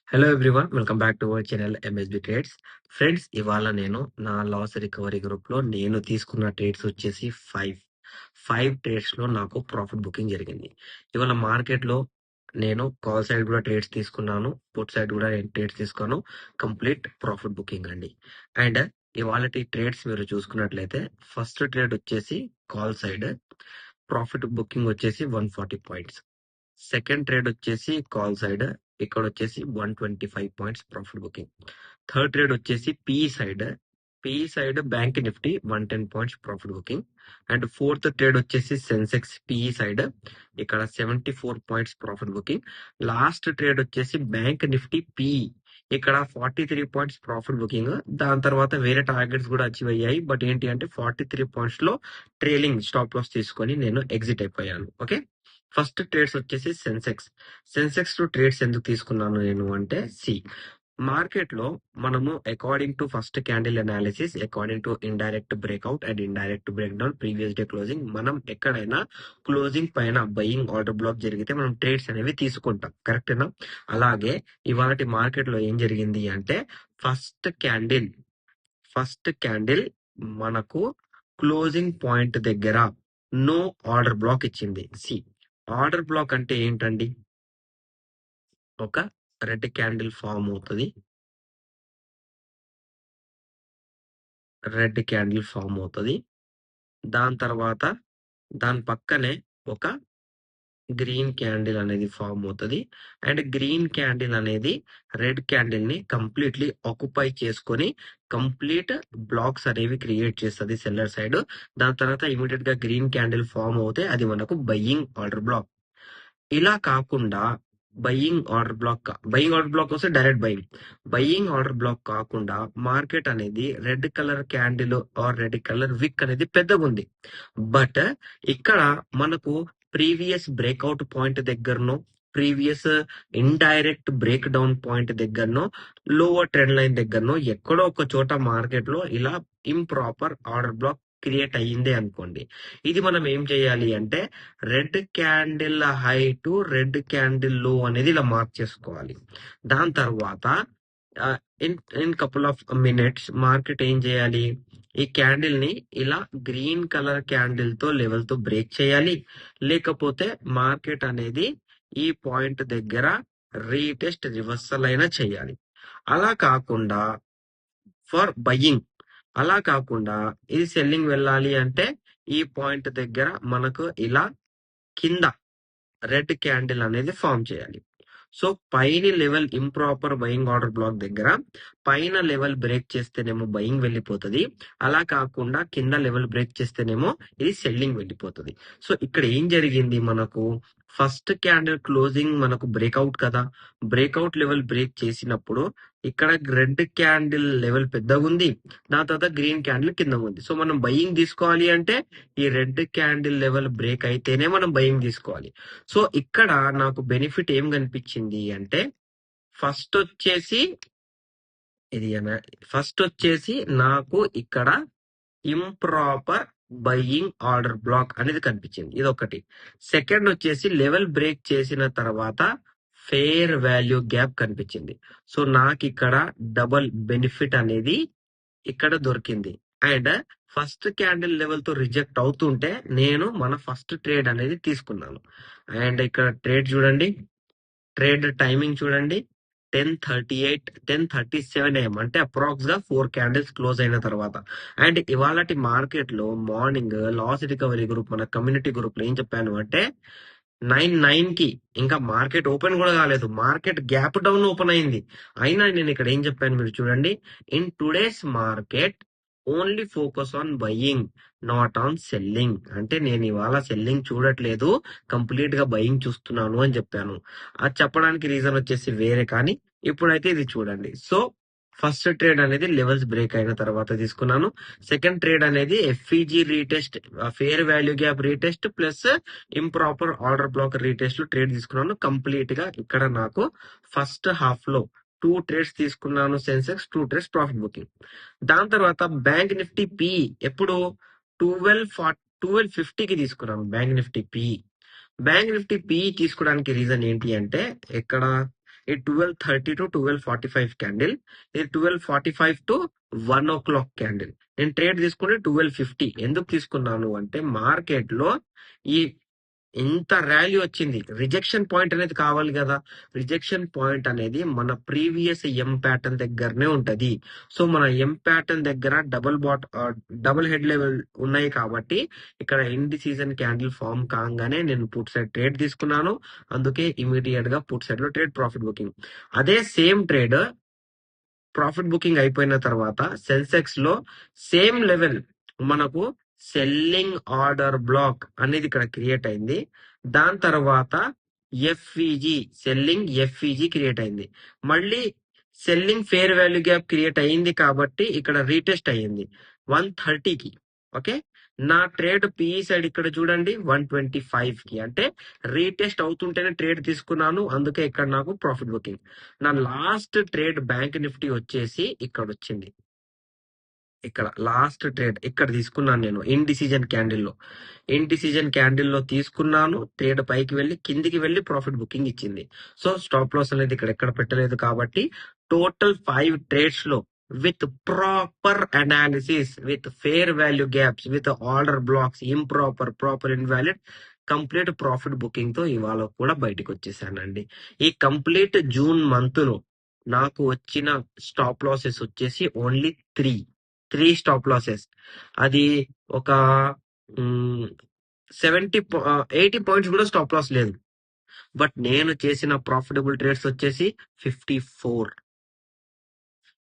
Hello everyone. Welcome back to our channel MSB trades. Friends, ఇవాళ నేను నా loss recovery గ్రూప్లో నేను తీసుకున్న ట్రేడ్స్ వచ్చేసి ఫైవ్ ట్రేడ్స్లో నాకు ప్రాఫిట్ బుకింగ్ జరిగింది. ఇవాళ మార్కెట్లో నేను కాల్ సైడ్ కూడా ట్రేడ్స్ తీసుకున్నాను, పుట్ సైడ్ కూడా నేను ట్రేడ్స్ తీసుకున్నాను. కంప్లీట్ ప్రాఫిట్ బుకింగ్ అండి. అండ్ ఇవాళ ట్రేడ్స్ మీరు చూసుకున్నట్లయితే ఫస్ట్ ట్రేడ్ వచ్చేసి కాల్ సైడ్ ప్రాఫిట్ బుకింగ్ వచ్చేసి 140 పాయింట్స్. సెకండ్ ట్రేడ్ వచ్చేసి కాల్ సైడ్, ఇక్కడ వచ్చేసి 125 points profit booking. Third trade వచ్చేసి PE side bank Nifty 110 points profit booking. And fourth trade వచ్చేసి సెన్సెక్స్ పిఈ సైడ్, ఇక్కడ 74 points profit booking. Last trade వచ్చేసి bank Nifty PE, ఇక్కడ 43 points profit booking. దాని తర్వాత వేరే టార్గెట్స్ కూడా అచీవ్ అయ్యాయి, బట్ ఏంటి అంటే 43 పాయింట్స్ లో ట్రైలింగ్ స్టాప్ లాస్ తీసుకొని నేను ఎగ్జిట్ అయిపోయాను. ఓకే, ఫస్ట్ ట్రేడ్స్ వచ్చేసి సెన్సెక్స్ టు ట్రేడ్స్ ఎందుకు తీసుకున్నాను నేను అంటే, మార్కెట్ లో మనము according to first candle analysis, according to indirect breakout and indirect break down, previous day closing, మనం ఎక్కడైనా క్లోజింగ్ పైన బయింగ్ ఆర్డర్ బ్లాక్ జరిగితే మనం ట్రేడ్స్ అనేవి తీసుకుంటాం, కరెక్టేనా? అలాగే ఇవాళ మార్కెట్ లో ఏం జరిగింది అంటే, ఫస్ట్ క్యాండిల్ మనకు క్లోజింగ్ పాయింట్ దగ్గర నో ఆర్డర్ బ్లాక్ ఇచ్చింది. ఆర్డర్ బ్లాక్ అంటే ఏంటండి? ఒక రెడ్ క్యాండిల్ ఫామ్ అవుతుంది, దాని తర్వాత దాని పక్కనే ఒక గ్రీన్ క్యాండిల్ అనేది ఫామ్ అవుతుంది. అండ్ గ్రీన్ క్యాండిల్ అనేది రెడ్ క్యాండిల్ ని కంప్లీట్లీ ఆక్యుపై చేసుకొని కంప్లీట్ బ్లాక్స్ అనేవి క్రియేట్ చేస్తుంది సెల్లర్ సైడ్. దాని తర్వాత ఇమీడియట్ గా గ్రీన్ క్యాండిల్ ఫామ్ అవుతే అది మనకు బయ్యింగ్ ఆర్డర్ బ్లాక్. ఇలా కాకుండా బయింగ్ ఆర్డర్ బ్లాక్ వస్తే డైరెక్ట్ బయింగ్ ఆర్డర్ బ్లాక్ కాకుండా మార్కెట్ అనేది red colour candle or red colour wick అనేది పెద్దగా ఉంది, బట్ ఇక్కడ మనకు ప్రీవియస్ బ్రేక్అవుట్ పాయింట్ దగ్గరనో, previous indirect break down point దగ్గరనో, లోవర్ ట్రెండ్ లైన్ దగ్గరనో ఎక్కడో ఒక చోట మార్కెట్ లో ఇలా ఇంప్రాపర్ ఆర్డర్ బ్లాక్ క్రియేట్ అయ్యిందే అనుకోండి. ఇది మనం ఏం చేయాలి అంటే, red candle high to red candle లో అనేది ఇలా మార్క్ చేసుకోవాలి. దాని తర్వాత in couple of minutes market ఏం చేయాలి, ఈ క్యాండిల్ ని ఇలా గ్రీన్ కలర్ క్యాండిల్ తో లెవెల్ తో బ్రేక్ చేయాలి, లేకపోతే మార్కెట్ అనేది ఈ పాయింట్ దగ్గర రీటెస్ట్ రివర్సల్ అయినా చేయాలి. అలా కాకుండా ఇది సెల్లింగ్ వెళ్ళాలి అంటే ఈ పాయింట్ దగ్గర మనకు ఇలా కింద రెడ్ క్యాండిల్ అనేది ఫామ్ చేయాలి. సో పైన level improper buying order black దగ్గర పైన లెవెల్ బ్రేక్ చేస్తేనేమో బయింగ్ వెళ్ళిపోతుంది, అలా కాకుండా కింద లెవెల్ బ్రేక్ చేస్తేనేమో ఇది సెల్లింగ్ వెళ్ళిపోతుంది. సో ఇక్కడ ఏం జరిగింది, మనకు ఫస్ట్ క్యాండిల్ క్లోజింగ్ మనకు బ్రేక్అవుట్ కదా, బ్రేక్అవుట్ లెవెల్ బ్రేక్ చేసినప్పుడు ఇక్కడ రెడ్ క్యాండిల్ లెవెల్ పెద్దగా ఉంది, దాని తర్వాత గ్రీన్ క్యాండిల్ కింద ఉంది. సో మనం బయింగ్ తీసుకోవాలి అంటే ఈ రెడ్ క్యాండిల్ లెవెల్ బ్రేక్ అయితేనే మనం బయింగ్ తీసుకోవాలి. సో ఇక్కడ నాకు బెనిఫిట్ ఏం కనిపించింది అంటే, ఫస్ట్ వచ్చేసి నాకు ఇక్కడ ఇంప్రాపర్ బయింగ్ ఆర్డర్ బ్లాక్ అనేది కనిపించింది, ఇది ఒకటి. సెకండ్ వచ్చేసి లెవెల్ బ్రేక్ చేసిన తర్వాత ఫేర్ వాల్యూ గ్యాప్ కనిపించింది. సో నాకు ఇక్కడ డబుల్ బెనిఫిట్ అనేది ఇక్కడ దొరికింది. అండ్ ఫస్ట్ క్యాండిల్ లెవెల్ తో రిజెక్ట్ అవుతుంటే నేను మన ఫస్ట్ ట్రేడ్ అనేది తీసుకున్నాను. అండ్ ఇక్కడ ట్రేడ్ చూడండి, ట్రేడ్ టైమింగ్ చూడండి, 10:37 AM, అంటే అప్రాక్స్ గా 4 క్యాండిల్స్ క్లోజ్ అయిన తర్వాత. అండ్ ఇవాళ మార్కెట్ లో మార్నింగ్ లాస్ రికవరీ గ్రూప్ మన కమ్యూనిటీ గ్రూప్ లో ఏం చెప్పాను అంటే, 9 కి ఇంకా మార్కెట్ ఓపెన్ కూడా కాలేదు, మార్కెట్ గ్యాప్ డౌన్ ఓపెన్ అయింది. అయినా నేను ఇక్కడ ఏం చెప్పాను మీరు చూడండి, in today's market only focus on buying, not on selling. అంటే నేను ఇవాళ సెల్లింగ్ చూడట్లేదు, కంప్లీట్ గా బయింగ్ చూస్తున్నాను అని చెప్పాను. అది చెప్పడానికి రీజన్ వచ్చేసి వేరే, కానీ ఇప్పుడైతే ఇది చూడండి. సో ఫస్ట్ ట్రేడ్ అనేది లెవెల్స్ బ్రేక్ అయిన తర్వాత తీసుకున్నాను. సెకండ్ ట్రేడ్ అనేది FEG retest, fair value gap retest plus improper order black retest లో ట్రేడ్ తీసుకున్నాను. కంప్లీట్ గా ఇక్కడ నాకు ఫస్ట్ హాఫ్ లో 2 ట్రేడ్స్ తీసుకున్నాను, సెన్సెక్స్ 2 ట్రేడ్స్ ప్రాఫిట్ బుకింగ్. దాని తర్వాత బ్యాంక్ నిఫ్టీ పి ఎప్పుడు 1250కి తీసుకున్నాను. బ్యాంక్ నిఫ్టీ పి తీసుకోవడానికి రీజన్ ఏంటి అంటే, ఇక్కడ ఈ 12:30 టు 12:45 క్యాండిల్, ఇది 12:45 టు 1 o'clock క్యాండిల్. నేను ట్రేడ్ తీసుకుంటే 12:50. ఎందుకు తీసుకున్నాను అంటే మార్కెట్ లో ఈ ఇంత ర్యాలీ వచ్చింది, రిజెక్షన్ పాయింట్ అనేది కావాలి కదా. రిజెక్షన్ పాయింట్ అనేది మన ప్రీవియస్ ఎం ప్యాటర్న్ దగ్గరనే ఉంటది. సో మన ఎం ప్యాటర్న్ దగ్గర డబుల్ హెడ్ లెవెల్ ఉన్నాయి కాబట్టి ఇక్కడ ఎండ్ సీజన్ క్యాండిల్ ఫామ్ కాగానే నేను పుట్ సైడ్ ట్రేడ్ తీసుకున్నాను. అందుకే ఇమీడియట్ గా పుట్ సైడ్ లో ట్రేడ్ ప్రాఫిట్ బుకింగ్. అదే సేమ్ ట్రేడ్ ప్రాఫిట్ బుకింగ్ అయిపోయిన తర్వాత సెన్సెక్స్ లో సేమ్ లెవెల్ మనకు సెల్లింగ్ ఆర్డర్ బ్లాక్ అనేది ఇక్కడ క్రియేట్ అయింది. దాని తర్వాత ఎఫ్ఈజీ సెల్లింగ్ ఎఫ్ఈజీ క్రియేట్ అయింది. మళ్ళీ selling fair value gap create అయింది కాబట్టి ఇక్కడ రీటెస్ట్ అయ్యింది 130కి. ఓకే, నా ట్రేడ్ పిఈ సైడ్ ఇక్కడ చూడండి 125కి, అంటే రీటెస్ట్ అవుతుంటేనే ట్రేడ్ తీసుకున్నాను. అందుకే ఇక్కడ నాకు ప్రాఫిట్ బుకింగ్. నా లాస్ట్ ట్రేడ్ బ్యాంక్ నిఫ్టీ వచ్చేసి ఇక్కడ వచ్చింది. ఇక్కడ లాస్ట్ ట్రేడ్ ఇక్కడ తీసుకున్నాను నేను ఇండిసిజన్ క్యాండిల్లో. ఇండిసిజన్ క్యాండిల్లో తీసుకున్నాను. ట్రేడ్ పైకి వెళ్ళి కిందికి వెళ్ళి ప్రాఫిట్ బుకింగ్ ఇచ్చింది. సో స్టాప్ లాస్ అనేది ఇక్కడ ఎక్కడ పెట్టలేదు కాబట్టి టోటల్ 5 ట్రేడ్స్ లో with proper analysis, with fair value gaps, with order blocks, proper invalid, complete profit booking తో ఇవాళ కూడా బయటకు వచ్చేసానండి. ఈ కంప్లీట్ జూన్ మంత్ లో నాకు వచ్చిన స్టాప్ లాసెస్ వచ్చేసి ఓన్లీ త్రీ స్టాప్ లాసెస్. అది ఒక 80 పాయింట్స్ కూడా స్టాప్ లాస్ లేదు. బట్ నేను చేసిన ప్రాఫిటబుల్ ట్రేడ్స్ వచ్చేసి 54.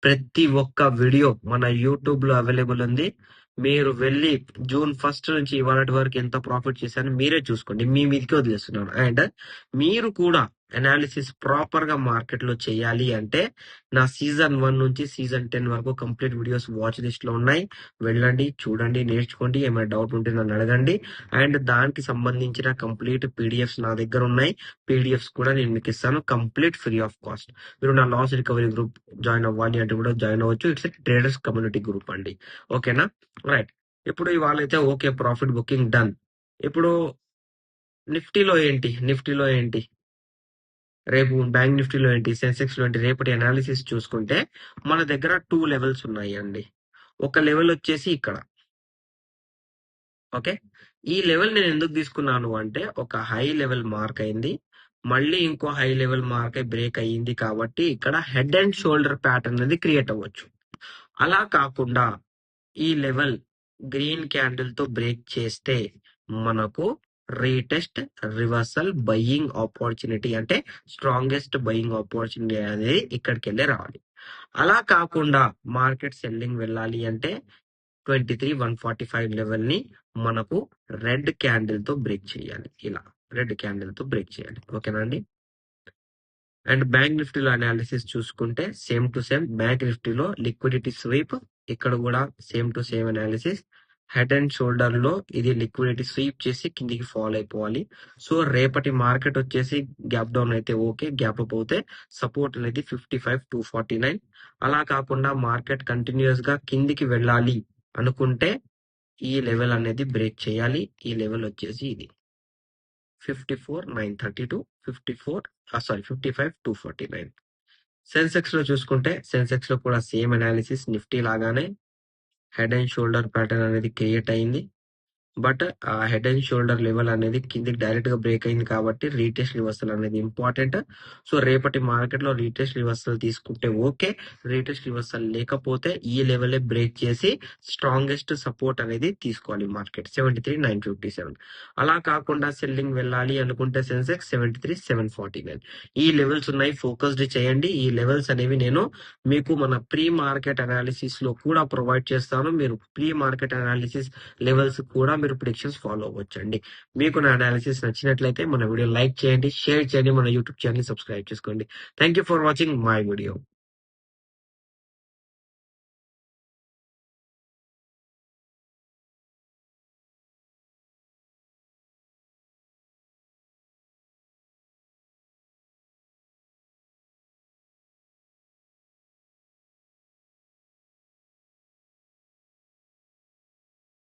ప్రతి ఒక్క వీడియో మన యూట్యూబ్ లో అవైలబుల్ ఉంది. మీరు వెళ్ళి జూన్ 1 నుంచి ఇవాళ వరకు ఎంత ప్రాఫిట్ చేశారని మీరే చూసుకోండి. మీ మీదకి వదిలేస్తున్నాను. అండ్ మీరు కూడా అనాలిసిస్ ప్రాపర్ గా మార్కెట్ లో చేయాలి అంటే నా సీజన్ 1 నుంచి సీజన్ 10 వరకు కంప్లీట్ వీడియోస్ వాచ్ లిస్ట్ లో ఉన్నాయి. వెళ్ళండి, చూడండి, నేర్చుకోండి. ఏమైనా డౌట్ ఉంటే నన్ను అడగండి. అండ్ దానికి సంబంధించిన కంప్లీట్ పీడిఎఫ్స్ నా దగ్గర ఉన్నాయి. పీడిఎఫ్స్ కూడా నేను మీకు ఇస్తాను కంప్లీట్ ఫ్రీ ఆఫ్ కాస్ట్. మీరు నా లాస్ రికవరీ గ్రూప్ జాయిన్ అవ్వాలి అంటే కూడా జాయిన్ అవ్వచ్చు. ఇట్స్ ట్రేడర్స్ కమ్యూనిటీ గ్రూప్ అండి. ఓకేనా, రైట్. ఇప్పుడు ఇవాళ అయితే ఓకే, ప్రాఫిట్ బుకింగ్ డన్. ఇప్పుడు నిఫ్టీలో ఏంటి, రేపు బ్యాంక్ నిఫ్టీలో ఏంటి, సెన్సెక్స్ లో ఏంటి, రేపటి అనాలిసిస్ చూసుకుంటే మన దగ్గర 2 లెవెల్స్ ఉన్నాయి అండి. ఒక లెవెల్ వచ్చేసి ఇక్కడ. ఓకే, ఈ లెవెల్ నేను ఎందుకు తీసుకున్నాను అంటే ఒక హై లెవెల్ మార్క్ అయింది, మళ్ళీ ఇంకో హై లెవెల్ మార్క్ అయి బ్రేక్ అయ్యింది కాబట్టి ఇక్కడ హెడ్ అండ్ షోల్డర్ ప్యాటర్న్ అనేది క్రియేట్ అవ్వచ్చు. అలా కాకుండా ఈ లెవెల్ గ్రీన్ క్యాండిల్ తో బ్రేక్ చేస్తే మనకు రీటెస్ట్ రివర్సల్ బయింగ్ ఆపర్చునిటీ, అంటే స్ట్రాంగెస్ట్ బయింగ్ ఆపర్చునిటీ అనేది ఇక్కడికి వెళ్ళి రావాలి. అలా కాకుండా మార్కెట్ సెల్లింగ్ వెళ్ళాలి అంటే 23,145 లెవెల్ ని మనకు రెడ్ క్యాండిల్ తో బ్రేక్ చేయాలి. ఇలా రెడ్ క్యాండిల్ తో బ్రేక్ చేయాలి. ఓకేనా అండి. అండ్ బ్యాంక్ నిఫ్టీలో అనాలిసిస్ చూసుకుంటే సేమ్ టు సేమ్. బ్యాంక్ నిఫ్టీలో లిక్విడిటీ స్వీప్, ఇక్కడ కూడా same to same analysis. Head and shoulder లో ఇది లిక్విడిటీ స్వీప్ చేసి కిందికి ఫాల్ అయిపోవాలి. సో రేపటి మార్కెట్ వచ్చేసి గ్యాప్ డౌన్ అయితే ఓకే, గ్యాప్ అప్ అవుతే సపోర్ట్ అనేది 55,249. అలా కాకుండా మార్కెట్ కంటిన్యూస్ గా కిందికి వెళ్ళాలి అనుకుంటే ఈ లెవెల్ అనేది బ్రేక్ చేయాలి. ఈ లెవెల్ వచ్చేసి ఇది 54,932, 55,249. సెన్సెక్స్ లో చూసుకుంటే సెన్సెక్స్ లో కూడా సేమ్ అనాలిసిస్, నిఫ్టీ లాగానే హెడ్ అండ్ షోల్డర్ ప్యాటర్న్ అనేది క్రియేట్ అయింది. బట్ ఆ హెడ్ అండ్ షోల్డర్ లెవెల్ అనేది కిందికి డైరెక్ట్ గా బ్రేక్ అయింది కాబట్టి రీటెస్ట్ రివర్సల్ అనేది ఇంపార్టెంట్. సో రేపటి మార్కెట్ లో రీటెస్ట్ రివర్సల్ తీసుకుంటే ఓకే, రీటెస్ట్ రివర్సల్ లేకపోతే ఈ లెవెల్ బ్రేక్ చేసి స్ట్రాంగెస్ట్ సపోర్ట్ అనేది తీసుకోవాలి మార్కెట్ 73,957. అలా కాకుండా సెల్లింగ్ వెళ్ళాలి అనుకుంటే సెన్సెక్స్ 73,749. ఈ లెవెల్స్ ఉన్నాయి, ఫోకస్డ్ చేయండి. ఈ లెవెల్స్ అనేవి నేను మీకు మన ప్రీ మార్కెట్ అనాలిసిస్ లో కూడా ప్రొవైడ్ చేస్తాను. మీరు ప్రీ మార్కెట్ అనాలిసిస్ లెవెల్స్ కూడా మీరు ప్రిడిక్షన్స్ ఫాలో అవ్వచ్చండి. మీకు నా అనాలిసిస్ నచ్చినట్లయితే మన వీడియో లైక్ చేయండి, షేర్ చేయండి, మన యూట్యూబ్ ఛానల్ సబ్స్క్రైబ్ చేసుకోండి. Thank you for watching my video.